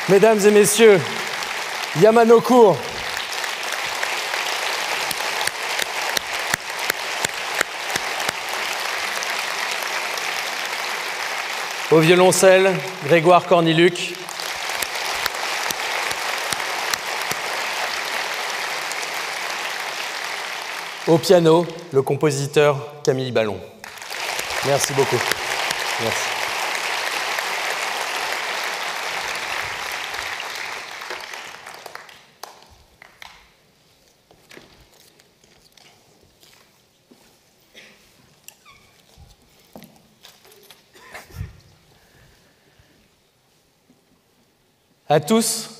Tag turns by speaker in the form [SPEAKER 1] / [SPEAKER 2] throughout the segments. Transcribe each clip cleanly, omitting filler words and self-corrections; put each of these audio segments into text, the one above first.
[SPEAKER 1] Mesdames et messieurs, Yamanokur. Au violoncelle, Grégoire Corniluc. Au piano, le compositeur Camille Ballon. Merci beaucoup. Merci. À tous,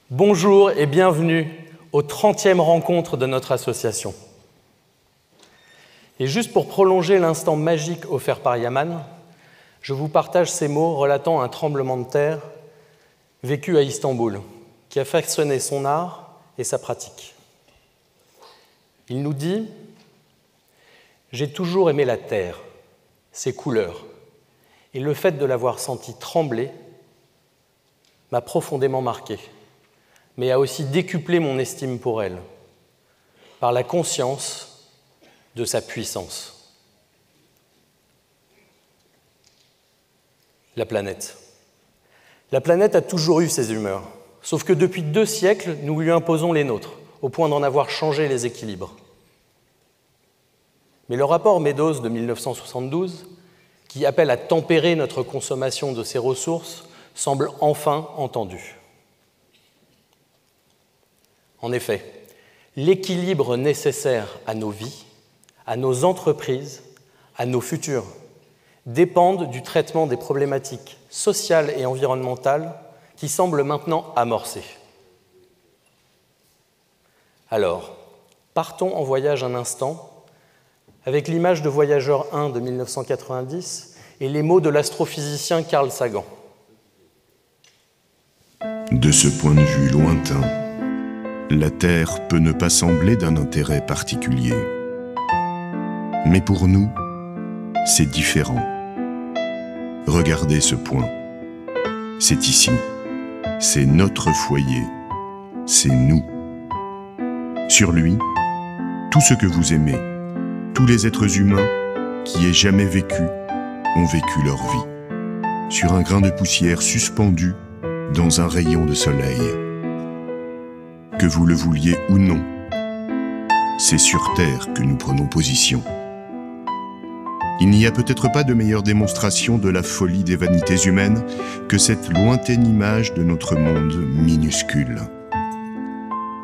[SPEAKER 1] bonjour et bienvenue aux 30e rencontre de notre association. Et juste pour prolonger l'instant magique offert par Yaman, je vous partage ces mots relatant un tremblement de terre vécu à Istanbul, qui a façonné son art et sa pratique. Il nous dit « J'ai toujours aimé la terre, ses couleurs, et le fait de l'avoir sentie trembler m'a profondément marqué, mais a aussi décuplé mon estime pour elle, par la conscience de sa puissance. » La planète. La planète a toujours eu ses humeurs, sauf que depuis 2 siècles, nous lui imposons les nôtres, au point d'en avoir changé les équilibres. Mais le rapport Meadows de 1972, qui appelle à tempérer notre consommation de ces ressources, semble enfin entendu. En effet, l'équilibre nécessaire à nos vies, à nos entreprises, à nos futurs, dépendent du traitement des problématiques sociales et environnementales qui semblent maintenant amorcées. Alors, partons en voyage un instant avec l'image de Voyageur 1 de 1990 et les mots de l'astrophysicien Carl Sagan.
[SPEAKER 2] De ce point de vue lointain, la Terre peut ne pas sembler d'un intérêt particulier. Mais pour nous, c'est différent. Regardez ce point. C'est ici. C'est notre foyer. C'est nous. Sur lui, tout ce que vous aimez, tous les êtres humains qui aient jamais vécu, ont vécu leur vie. Sur un grain de poussière suspendu dans un rayon de soleil. Que vous le vouliez ou non, c'est sur Terre que nous prenons position. Il n'y a peut-être pas de meilleure démonstration de la folie des vanités humaines que cette lointaine image de notre monde minuscule.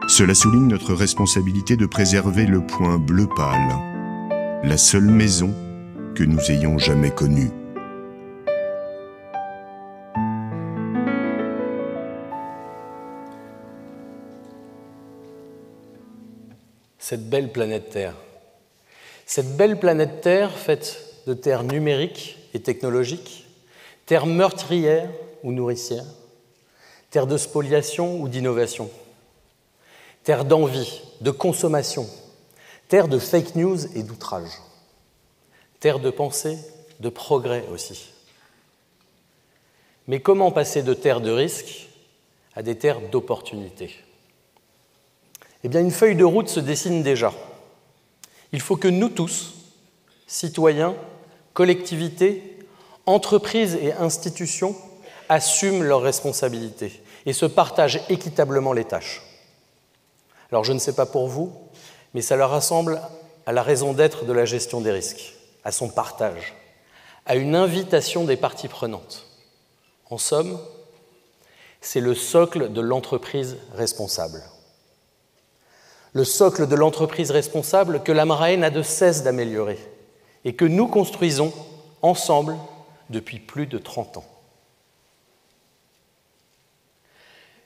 [SPEAKER 2] Cela souligne notre responsabilité de préserver le point bleu pâle, la seule maison que nous ayons jamais connue.
[SPEAKER 1] Cette belle planète Terre. Cette belle planète Terre faite de terre numérique et technologique, terre meurtrière ou nourricière, terre de spoliation ou d'innovation, terre d'envie, de consommation, terre de fake news et d'outrage, terre de pensée, de progrès aussi. Mais comment passer de terre de risque à des terres d'opportunités ? Eh bien, une feuille de route se dessine déjà. Il faut que nous tous, citoyens, collectivités, entreprises et institutions, assument leurs responsabilités et se partagent équitablement les tâches. Alors, je ne sais pas pour vous, mais ça leur rassemble à la raison d'être de la gestion des risques, à son partage, à une invitation des parties prenantes. En somme, c'est le socle de l'entreprise responsable. Le socle de l'entreprise responsable que l'AMRAE n'a de cesse d'améliorer et que nous construisons ensemble depuis plus de 30 ans.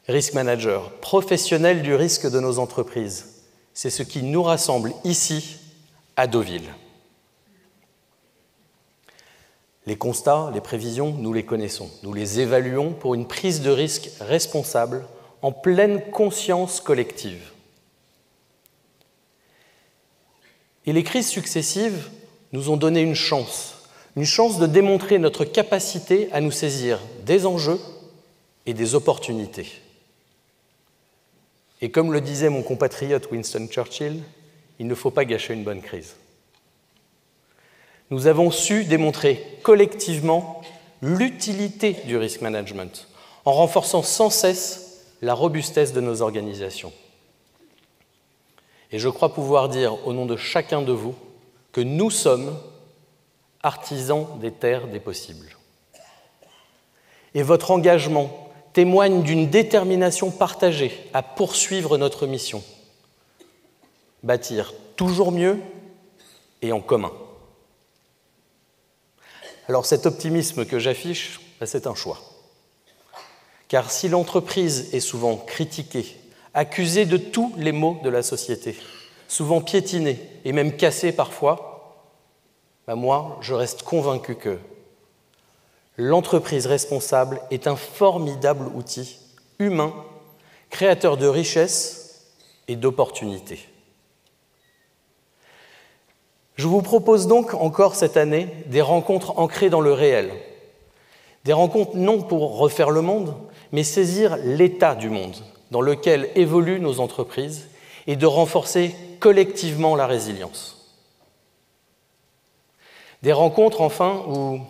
[SPEAKER 1] Risk manager, professionnel du risque de nos entreprises, c'est ce qui nous rassemble ici, à Deauville. Les constats, les prévisions, nous les connaissons. Nous les évaluons pour une prise de risque responsable en pleine conscience collective. Et les crises successives nous ont donné une chance de démontrer notre capacité à nous saisir des enjeux et des opportunités. Et comme le disait mon compatriote Winston Churchill, il ne faut pas gâcher une bonne crise. Nous avons su démontrer collectivement l'utilité du risk management en renforçant sans cesse la robustesse de nos organisations. Et je crois pouvoir dire au nom de chacun de vous que nous sommes artisans des terres des possibles. Et votre engagement témoigne d'une détermination partagée à poursuivre notre mission, bâtir toujours mieux et en commun. Alors cet optimisme que j'affiche, c'est un choix. Car si l'entreprise est souvent critiquée, accusée de tous les maux de la société, souvent piétinée et même cassée parfois, moi, je reste convaincu que l'entreprise responsable est un formidable outil humain, créateur de richesses et d'opportunités. Je vous propose donc encore cette année des rencontres ancrées dans le réel. Des rencontres non pour refaire le monde, mais saisir l'état du monde dans lequel évoluent nos entreprises et de renforcer collectivement la résilience. Des rencontres enfin où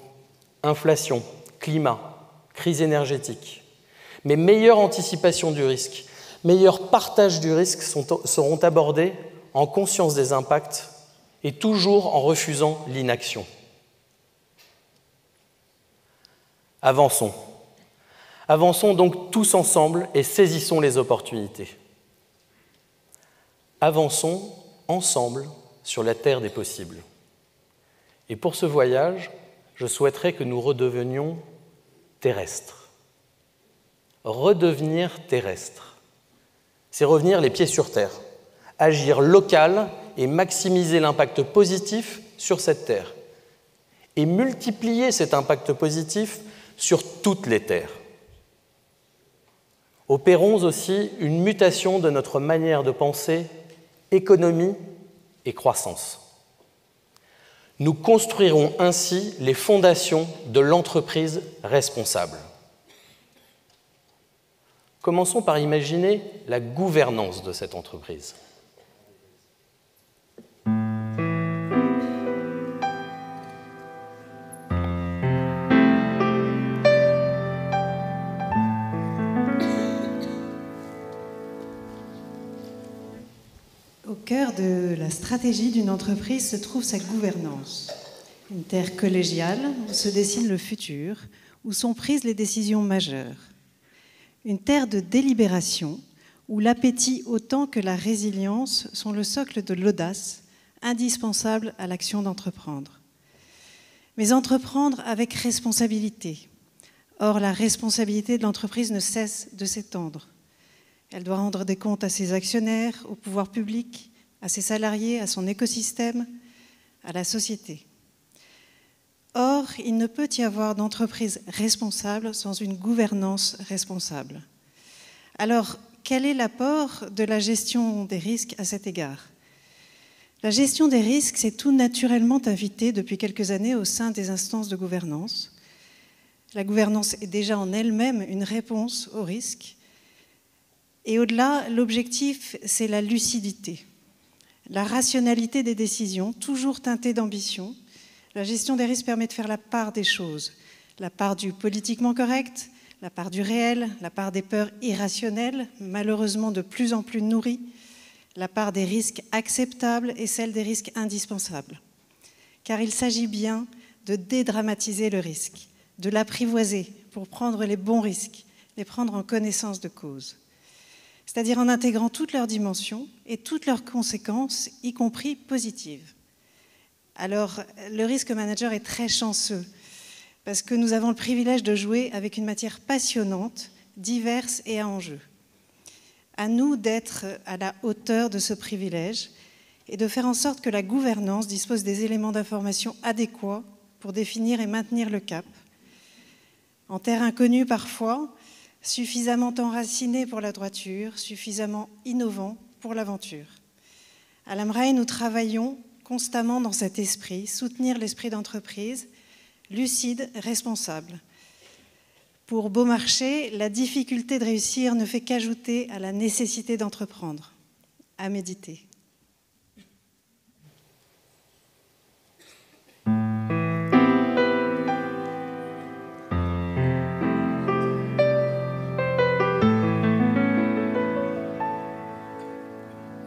[SPEAKER 1] inflation, climat, crise énergétique, mais meilleure anticipation du risque, meilleur partage du risque seront abordés en conscience des impacts et toujours en refusant l'inaction. Avançons. Avançons donc tous ensemble et saisissons les opportunités. Avançons ensemble sur la terre des possibles. Et pour ce voyage, je souhaiterais que nous redevenions terrestres. Redevenir terrestre, c'est revenir les pieds sur terre, agir local et maximiser l'impact positif sur cette terre, et multiplier cet impact positif sur toutes les terres. Opérons aussi une mutation de notre manière de penser économie et croissance. Nous construirons ainsi les fondations de l'entreprise responsable. Commençons par imaginer la gouvernance de cette entreprise.
[SPEAKER 3] Au cœur de la stratégie d'une entreprise se trouve sa gouvernance. Une terre collégiale où se dessine le futur, où sont prises les décisions majeures. Une terre de délibération où l'appétit autant que la résilience sont le socle de l'audace, indispensable à l'action d'entreprendre. Mais entreprendre avec responsabilité. Or, la responsabilité de l'entreprise ne cesse de s'étendre. Elle doit rendre des comptes à ses actionnaires, au pouvoir public, à ses salariés, à son écosystème, à la société. Or, il ne peut y avoir d'entreprise responsable sans une gouvernance responsable. Alors, quel est l'apport de la gestion des risques à cet égard ? La gestion des risques s'est tout naturellement invitée depuis quelques années au sein des instances de gouvernance. La gouvernance est déjà en elle-même une réponse aux risques. Et au-delà, l'objectif, c'est la lucidité, la rationalité des décisions, toujours teintée d'ambition. La gestion des risques permet de faire la part des choses, la part du politiquement correct, la part du réel, la part des peurs irrationnelles, malheureusement de plus en plus nourries, la part des risques acceptables et celle des risques indispensables. Car il s'agit bien de dédramatiser le risque, de l'apprivoiser pour prendre les bons risques, les prendre en connaissance de cause. C'est-à-dire en intégrant toutes leurs dimensions et toutes leurs conséquences, y compris positives. Alors, le risque manager est très chanceux parce que nous avons le privilège de jouer avec une matière passionnante, diverse et à enjeu. À nous d'être à la hauteur de ce privilège et de faire en sorte que la gouvernance dispose des éléments d'information adéquats pour définir et maintenir le cap. En terre inconnue parfois, suffisamment enraciné pour la droiture, suffisamment innovant pour l'aventure. À l'Amraï, nous travaillons constamment dans cet esprit, soutenir l'esprit d'entreprise, lucide, responsable, Pour Beaumarchais, la difficulté de réussir ne fait qu'ajouter à la nécessité d'entreprendre. À méditer.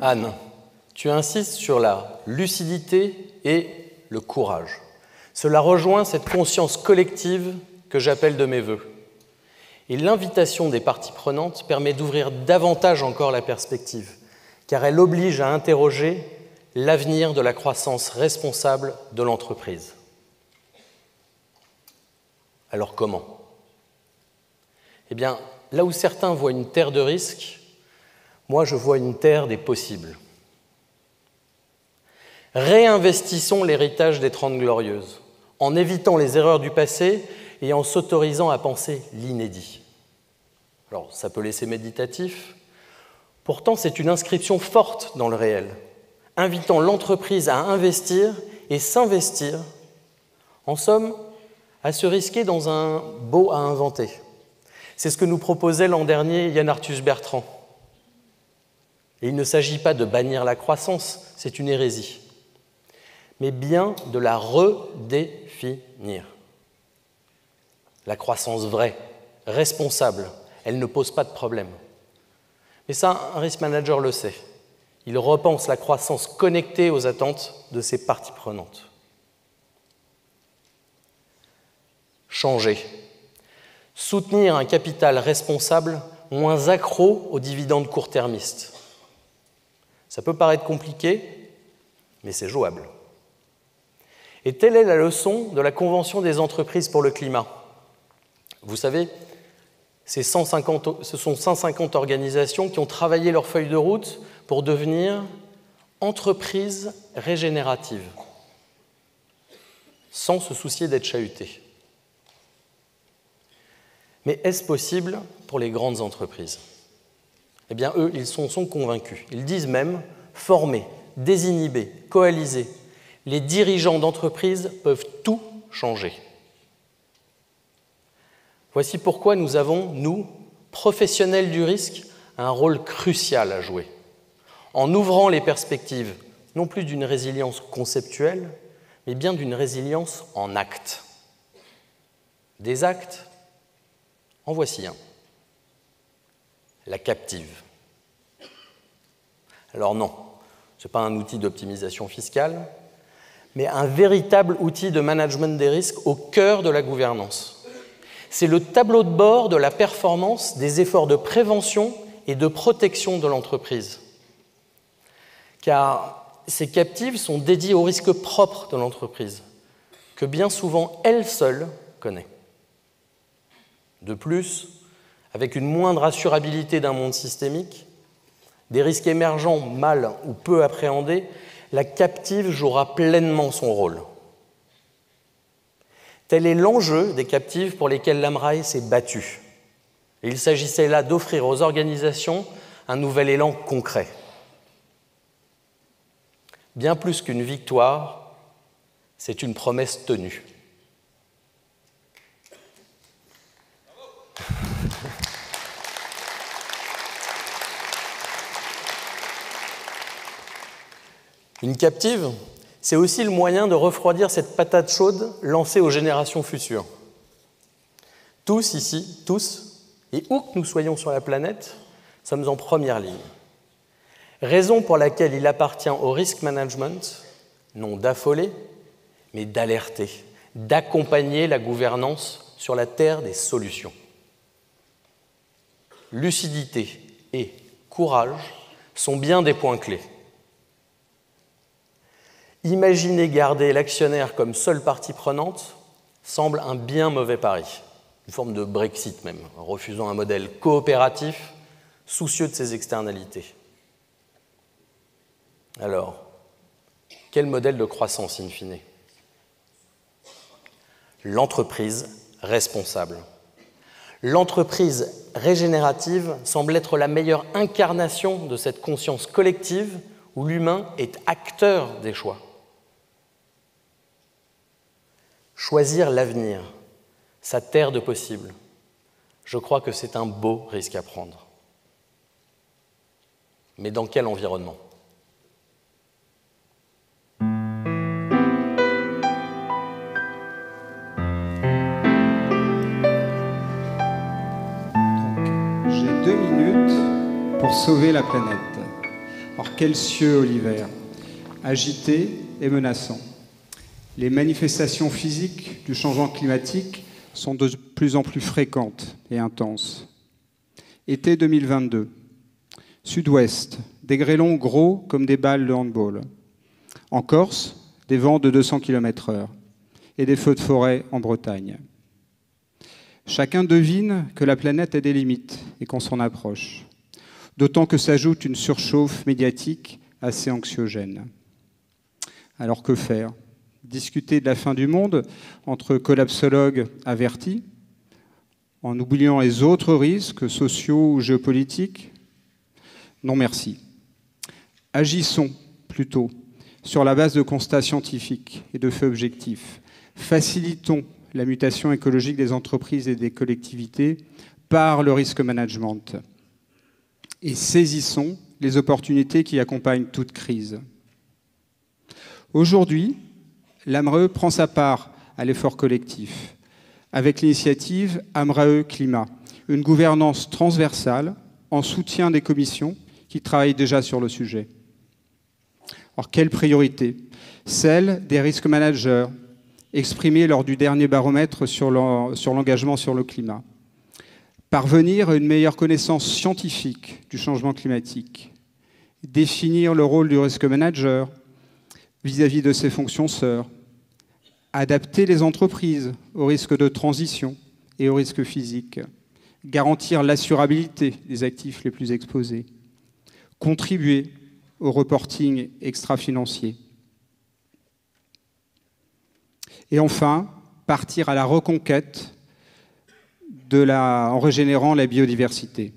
[SPEAKER 1] Anne, tu insistes sur la lucidité et le courage. Cela rejoint cette conscience collective que j'appelle de mes vœux. Et l'invitation des parties prenantes permet d'ouvrir davantage encore la perspective, car elle oblige à interroger l'avenir de la croissance responsable de l'entreprise. Alors comment ? Eh bien, là où certains voient une terre de risques, moi je vois une terre des possibles. Réinvestissons l'héritage des 30 Glorieuses, en évitant les erreurs du passé et en s'autorisant à penser l'inédit. Alors, ça peut laisser méditatif, pourtant c'est une inscription forte dans le réel, invitant l'entreprise à investir et s'investir, en somme, à se risquer dans un beau à inventer. C'est ce que nous proposait l'an dernier Yann Arthus Bertrand. Et il ne s'agit pas de bannir la croissance, c'est une hérésie, mais bien de la redéfinir. La croissance vraie, responsable, elle ne pose pas de problème. Mais ça, un risk manager le sait. Il repense la croissance connectée aux attentes de ses parties prenantes. Changer. Soutenir un capital responsable moins accro aux dividendes court-termistes. Ça peut paraître compliqué, mais c'est jouable. Et telle est la leçon de la Convention des entreprises pour le climat. Vous savez, ce sont 150 organisations qui ont travaillé leur feuille de route pour devenir entreprises régénératives, sans se soucier d'être chahutées. Mais est-ce possible pour les grandes entreprises ? Eh bien, eux, ils sont convaincus. Ils disent même former, désinhiber, coaliser. Les dirigeants d'entreprise peuvent tout changer. Voici pourquoi nous avons, nous, professionnels du risque, un rôle crucial à jouer, en ouvrant les perspectives, non plus d'une résilience conceptuelle, mais bien d'une résilience en actes. Des actes, en voici un. La captive. Alors non, ce n'est pas un outil d'optimisation fiscale, mais un véritable outil de management des risques au cœur de la gouvernance. C'est le tableau de bord de la performance des efforts de prévention et de protection de l'entreprise. Car ces captives sont dédiées aux risques propres de l'entreprise, que bien souvent elle seule connaît. De plus, avec une moindre assurabilité d'un monde systémique, des risques émergents mal ou peu appréhendés, la captive jouera pleinement son rôle. Tel est l'enjeu des captives pour lesquelles l'AMRAE s'est battue. Et il s'agissait là d'offrir aux organisations un nouvel élan concret. Bien plus qu'une victoire, c'est une promesse tenue. Une captive, c'est aussi le moyen de refroidir cette patate chaude lancée aux générations futures. Tous ici, tous, et où que nous soyons sur la planète, sommes en première ligne. Raison pour laquelle il appartient au risk management, non d'affoler, mais d'alerter, d'accompagner la gouvernance sur la terre des solutions. Lucidité et courage sont bien des points clés. Imaginer garder l'actionnaire comme seule partie prenante semble un bien mauvais pari, une forme de Brexit même, refusant un modèle coopératif, soucieux de ses externalités. Alors, quel modèle de croissance in fine ? L'entreprise responsable. L'entreprise régénérative semble être la meilleure incarnation de cette conscience collective où l'humain est acteur des choix. Choisir l'avenir, sa terre de possible. je crois que c'est un beau risque à prendre. Mais dans quel environnement ?
[SPEAKER 4] J'ai 2 minutes pour sauver la planète. Or, quel cieux, Oliver, agité et menaçant. Les manifestations physiques du changement climatique sont de plus en plus fréquentes et intenses. Été 2022. Sud-ouest, des grêlons gros comme des balles de handball. En Corse, des vents de 200 km/h et des feux de forêt en Bretagne. Chacun devine que la planète a des limites et qu'on s'en approche. D'autant que s'ajoute une surchauffe médiatique assez anxiogène. Alors que faire ? Discuter de la fin du monde entre collapsologues avertis, en oubliant les autres risques sociaux ou géopolitiques ? Non merci. Agissons plutôt sur la base de constats scientifiques et de faits objectifs. Facilitons la mutation écologique des entreprises et des collectivités par le risque management. Et saisissons les opportunités qui accompagnent toute crise. Aujourd'hui, l'AMRE prend sa part à l'effort collectif avec l'initiative AMRAE Climat, une gouvernance transversale en soutien des commissions qui travaillent déjà sur le sujet. Alors, quelle priorité ? Celle des risques managers, exprimés lors du dernier baromètre sur l'engagement sur le climat. Parvenir à une meilleure connaissance scientifique du changement climatique. Définir le rôle du risque manager vis-à-vis de ses fonctions sœurs. Adapter les entreprises aux risques de transition et aux risques physiques. Garantir l'assurabilité des actifs les plus exposés. Contribuer au reporting extra-financier. Et enfin, partir à la reconquête en régénérant la biodiversité.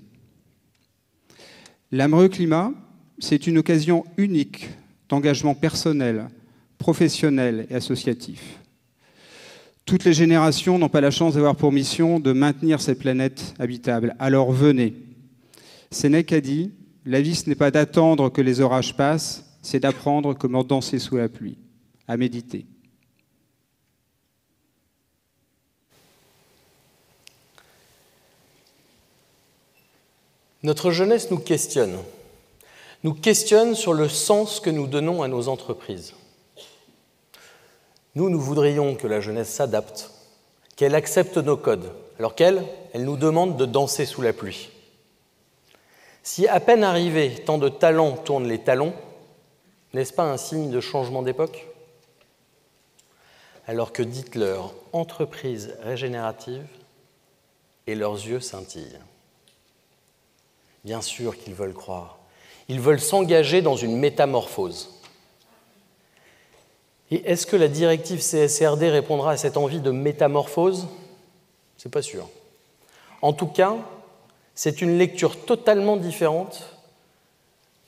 [SPEAKER 4] L'AMRE Climat, c'est une occasion unique d'engagement personnel, professionnel et associatif. Toutes les générations n'ont pas la chance d'avoir pour mission de maintenir cette planète habitable. Alors venez. Sénèque a dit « La vie, ce n'est pas d'attendre que les orages passent, c'est d'apprendre comment danser sous la pluie. » À méditer.
[SPEAKER 1] Notre jeunesse nous questionne sur le sens que nous donnons à nos entreprises. Nous voudrions que la jeunesse s'adapte, qu'elle accepte nos codes, alors qu'elle nous demande de danser sous la pluie. Si à peine arrivé, tant de talents tournent les talons, n'est-ce pas un signe de changement d'époque ? Alors que dites-leur « entreprise régénérative » et leurs yeux scintillent. Bien sûr qu'ils veulent croire. Ils veulent s'engager dans une métamorphose. Et est-ce que la directive CSRD répondra à cette envie de métamorphose ? C'est pas sûr. En tout cas, c'est une lecture totalement différente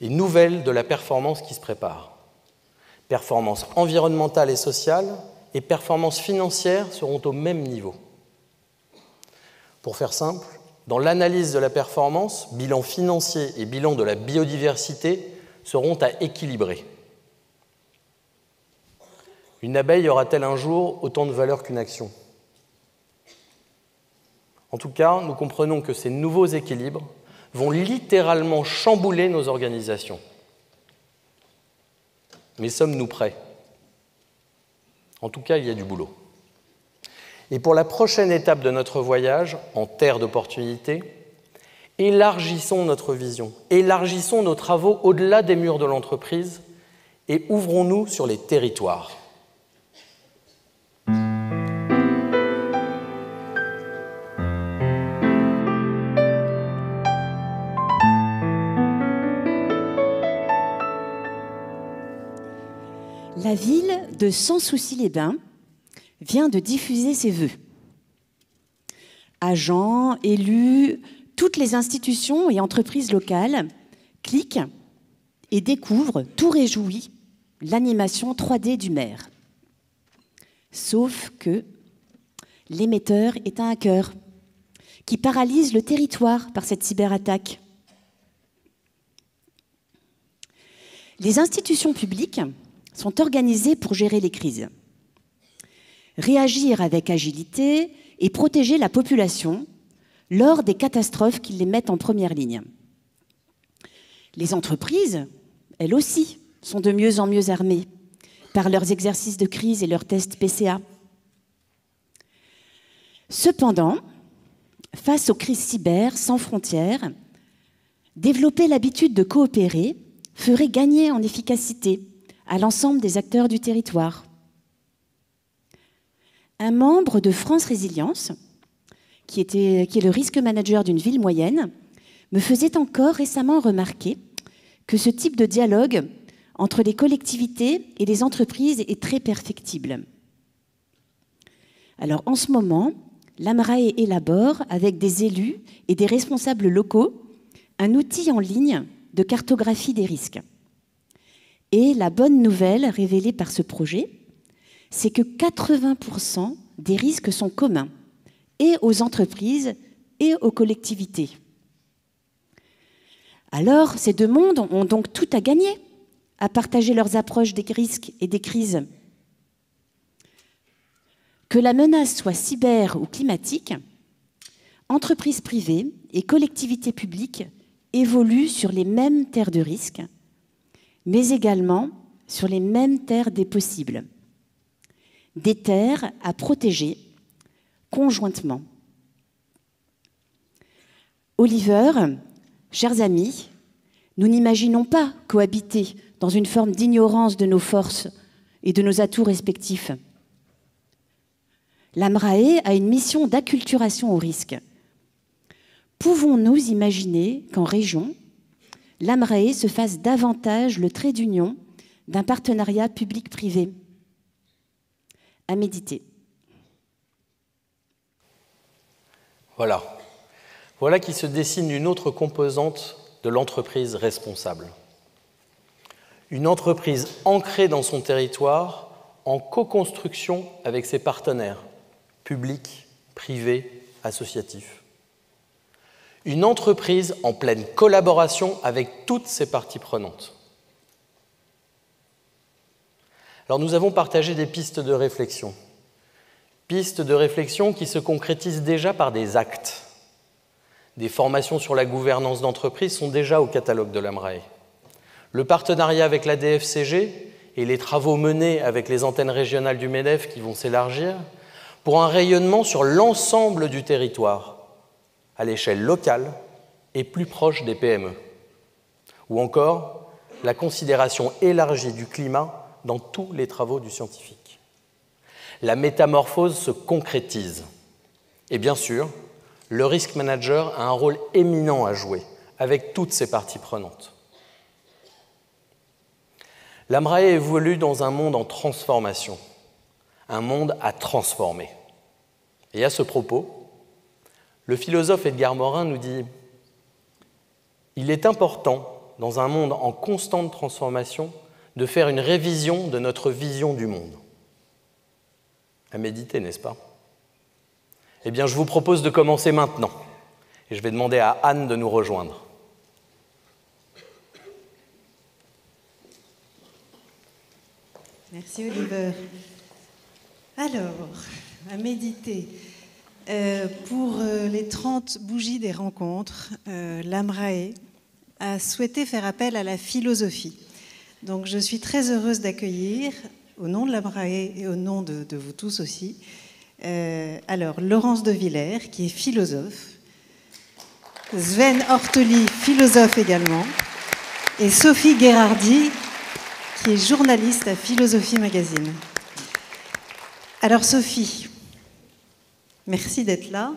[SPEAKER 1] et nouvelle de la performance qui se prépare. Performance environnementale et sociale et performance financière seront au même niveau. Pour faire simple, dans l'analyse de la performance, bilan financier et bilan de la biodiversité seront à équilibrer. Une abeille aura-t-elle un jour autant de valeur qu'une action ? En tout cas, nous comprenons que ces nouveaux équilibres vont littéralement chambouler nos organisations. Mais sommes-nous prêts ? En tout cas, il y a du boulot. Et pour la prochaine étape de notre voyage, en terre d'opportunités, élargissons notre vision, élargissons nos travaux au-delà des murs de l'entreprise et ouvrons-nous sur les territoires.
[SPEAKER 5] La ville de Sans-Souci-les-Bains vient de diffuser ses vœux. Agents, élus, toutes les institutions et entreprises locales cliquent et découvrent, tout réjouis, l'animation 3D du maire. Sauf que l'émetteur est un hacker qui paralyse le territoire par cette cyberattaque. Les institutions publiques sont organisées pour gérer les crises, réagir avec agilité et protéger la population lors des catastrophes qui les mettent en première ligne. Les entreprises, elles aussi, sont de mieux en mieux armées par leurs exercices de crise et leurs tests PCA. Cependant, face aux crises cyber sans frontières, développer l'habitude de coopérer ferait gagner en efficacité à l'ensemble des acteurs du territoire. Un membre de France Résilience, qui est le risque manager d'une ville moyenne, me faisait encore récemment remarquer que ce type de dialogue entre les collectivités et les entreprises est très perfectible. Alors en ce moment, l'AMRAE élabore, avec des élus et des responsables locaux, un outil en ligne de cartographie des risques. Et la bonne nouvelle révélée par ce projet, c'est que 80% des risques sont communs, et aux entreprises et aux collectivités. Alors, ces deux mondes ont donc tout à gagner à partager leurs approches des risques et des crises. Que la menace soit cyber ou climatique, entreprises privées et collectivités publiques évoluent sur les mêmes terres de risque, mais également sur les mêmes terres des possibles. Des terres à protéger conjointement. Oliver, chers amis, nous n'imaginons pas cohabiter dans une forme d'ignorance de nos forces et de nos atouts respectifs. L'AMRAE a une mission d'acculturation au risque. Pouvons-nous imaginer qu'en région, l'AMRAE se fasse davantage le trait d'union d'un partenariat public-privé? À méditer.
[SPEAKER 1] Voilà qui se dessine une autre composante de l'entreprise responsable. Une entreprise ancrée dans son territoire, en co-construction avec ses partenaires, publics, privés, associatifs. Une entreprise en pleine collaboration avec toutes ses parties prenantes. Alors nous avons partagé des pistes de réflexion. Pistes de réflexion qui se concrétisent déjà par des actes. Des formations sur la gouvernance d'entreprise sont déjà au catalogue de l'AMRAE. Le partenariat avec la DFCG et les travaux menés avec les antennes régionales du MEDEF qui vont s'élargir pour un rayonnement sur l'ensemble du territoire, à l'échelle locale et plus proche des PME. Ou encore la considération élargie du climat dans tous les travaux du scientifique. La métamorphose se concrétise. Et bien sûr, le risk manager a un rôle éminent à jouer avec toutes ses parties prenantes. L'AMRAE évolue dans un monde en transformation, un monde à transformer. Et à ce propos, le philosophe Edgar Morin nous dit « Il est important, dans un monde en constante transformation, de faire une révision de notre vision du monde. » À méditer, n'est-ce pas? Eh bien, je vous propose de commencer maintenant. Et je vais demander à Anne de nous rejoindre.
[SPEAKER 3] Merci Oliver. Alors, à méditer. Pour les 30 bougies des rencontres, l'AMRAE a souhaité faire appel à la philosophie. Donc je suis très heureuse d'accueillir, au nom de l'AMRAE et au nom de vous tous aussi, alors Laurence de Villers, qui est philosophe, Sven Ortoli, philosophe également, et Sophie Gherardi, qui est journaliste à Philosophie Magazine. Alors Sophie, merci d'être là.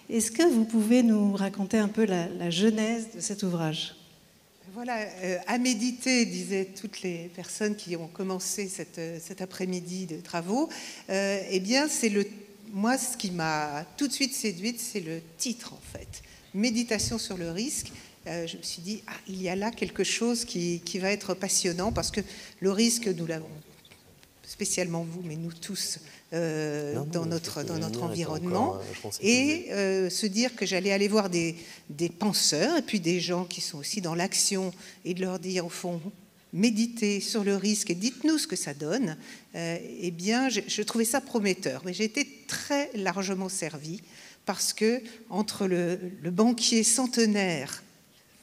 [SPEAKER 3] Est-ce que vous pouvez nous raconter un peu la genèse de cet ouvrage ?
[SPEAKER 6] Voilà, à méditer, disaient toutes les personnes qui ont commencé cet après-midi de travaux. Eh bien, moi, ce qui m'a tout de suite séduite, c'est le titre, en fait. Méditation sur le risque. Je me suis dit, il y a là quelque chose qui va être passionnant, parce que le risque, nous l'avons spécialement vous, mais nous tous, dans notre environnement, et se dire que j'allais aller voir des penseurs, et puis des gens qui sont aussi dans l'action, et de leur dire, au fond, méditez sur le risque et dites-nous ce que ça donne, eh bien, je trouvais ça prometteur. Mais j'ai été très largement servie, parce que entre le banquier centenaire,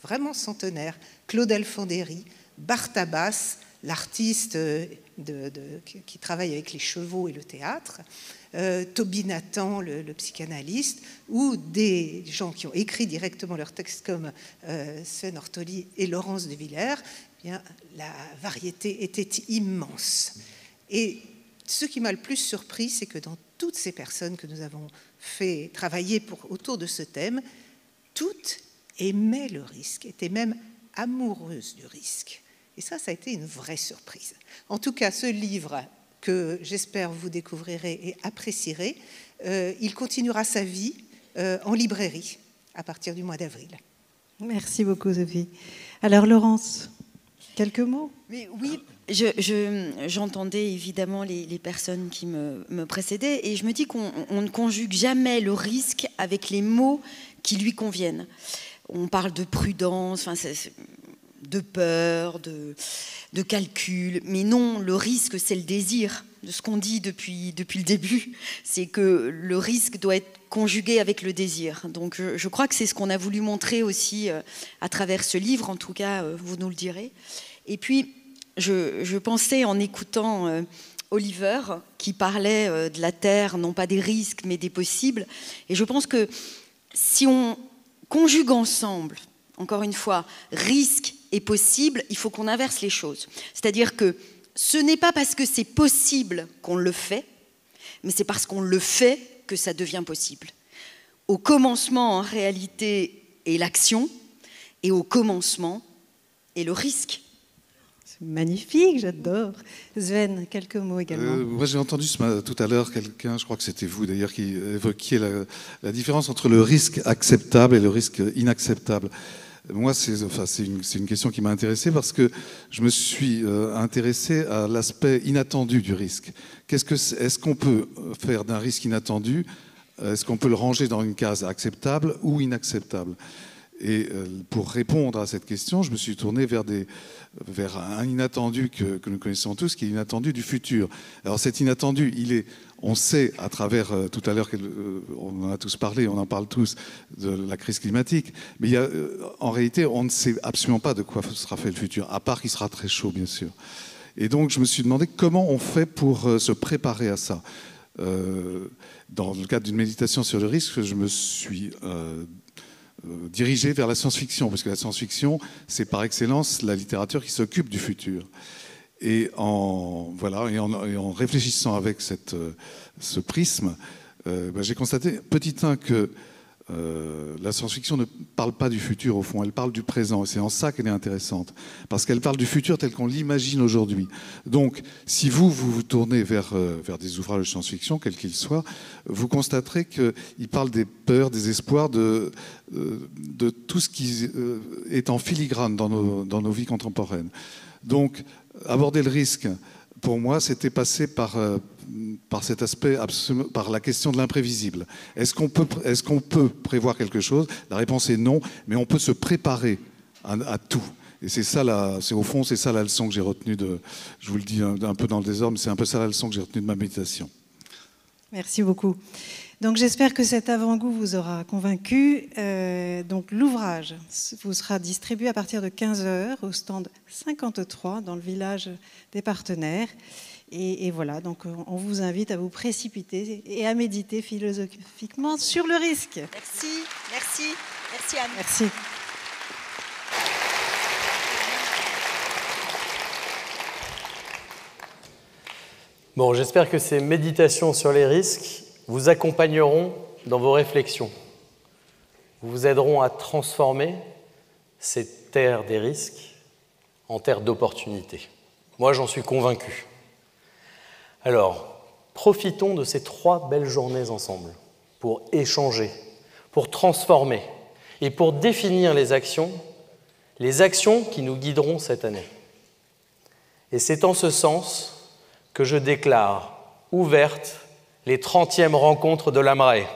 [SPEAKER 6] vraiment centenaire, Claude Alfandéry, Bart Abbas, l'artiste qui travaille avec les chevaux et le théâtre, Toby Nathan, le psychanalyste, ou des gens qui ont écrit directement leurs textes comme Sven Ortoli et Laurence de Villers, eh bien, la variété était immense. Et ce qui m'a le plus surpris, c'est que dans toutes ces personnes que nous avons fait travailler autour de ce thème, toutes aimaient le risque, étaient même amoureuses du risque. Et ça a été une vraie surprise. En tout cas, ce livre que j'espère vous découvrirez et apprécierez, il continuera sa vie en librairie à partir du mois d'avril.
[SPEAKER 3] Merci beaucoup, Sophie. Alors, Laurence, quelques mots?
[SPEAKER 5] Mais oui, j'entendais évidemment les personnes qui me précédaient, et je me dis qu'on ne conjugue jamais le risque avec les mots qui lui conviennent. On parle de prudence, de peur, de calcul, mais non, le risque, c'est le désir. De ce qu'on dit depuis le début, c'est que le risque doit être conjugué avec le désir. Donc je crois que c'est ce qu'on a voulu montrer aussi à travers ce livre, en tout cas, vous nous le direz. Et puis, je pensais en écoutant Oliver, qui parlait de la Terre, non pas des risques, mais des possibles, et je pense que si on conjugue ensemble, encore une fois, risque et possible, il faut qu'on inverse les choses. C'est-à-dire que ce n'est pas parce que c'est possible qu'on le fait, mais c'est parce qu'on le fait que ça devient possible. Au commencement, en réalité, est l'action, et au commencement est le risque.
[SPEAKER 3] C'est magnifique, j'adore. Sven, quelques mots également.
[SPEAKER 7] Moi, j'ai entendu tout à l'heure quelqu'un, je crois que c'était vous d'ailleurs, qui évoquiez la différence entre le risque acceptable et le risque inacceptable. Moi, c'est une question qui m'a intéressé parce que je me suis intéressé à l'aspect inattendu du risque. Est-ce qu'on peut faire d'un risque inattendu, est-ce qu'on peut le ranger dans une case acceptable ou inacceptable? Et pour répondre à cette question, je me suis tourné vers un inattendu que nous connaissons tous, qui est l'inattendu du futur. Alors cet inattendu, on sait à travers, tout à l'heure, on en a tous parlé, on en parle tous, de la crise climatique, mais en réalité, on ne sait absolument pas de quoi sera fait le futur, à part qu'il sera très chaud, bien sûr. Et donc, je me suis demandé comment on fait pour se préparer à ça. Dans le cadre d'une méditation sur le risque, je me suis dirigé vers la science-fiction, parce que la science-fiction, c'est par excellence la littérature qui s'occupe du futur. Et en réfléchissant avec ce prisme, j'ai constaté, petit 1, que la science-fiction ne parle pas du futur au fond, elle parle du présent, et c'est en ça qu'elle est intéressante, parce qu'elle parle du futur tel qu'on l'imagine aujourd'hui. Donc, si vous vous tournez vers des ouvrages de science-fiction, quels qu'ils soient, vous constaterez qu'ils parlent des peurs, des espoirs, de tout ce qui est en filigrane dans nos vies contemporaines. Donc, aborder le risque, pour moi, c'était passer par cet aspect, par la question de l'imprévisible. Est-ce qu'on peut prévoir quelque chose? La réponse est non, mais on peut se préparer à tout. Et c'est ça, au fond, c'est ça la leçon que j'ai retenue je vous le dis un peu dans le désordre, mais c'est un peu ça la leçon que j'ai retenue de ma méditation.
[SPEAKER 3] Merci beaucoup. Donc j'espère que cet avant-goût vous aura convaincu. Donc l'ouvrage vous sera distribué à partir de 15h au stand 53 dans le village des partenaires. Et voilà, donc on vous invite à vous précipiter et à méditer philosophiquement sur le risque.
[SPEAKER 5] Merci Anne.
[SPEAKER 3] Merci.
[SPEAKER 1] Bon, j'espère que ces méditations sur les risques vous accompagneront dans vos réflexions, vous aideront à transformer cette terre des risques en terre d'opportunités. Moi, j'en suis convaincu. Alors, profitons de ces 3 belles journées ensemble pour échanger, pour transformer et pour définir les actions qui nous guideront cette année. Et c'est en ce sens que je déclare ouvertes les 30e rencontres de l'AMRAE.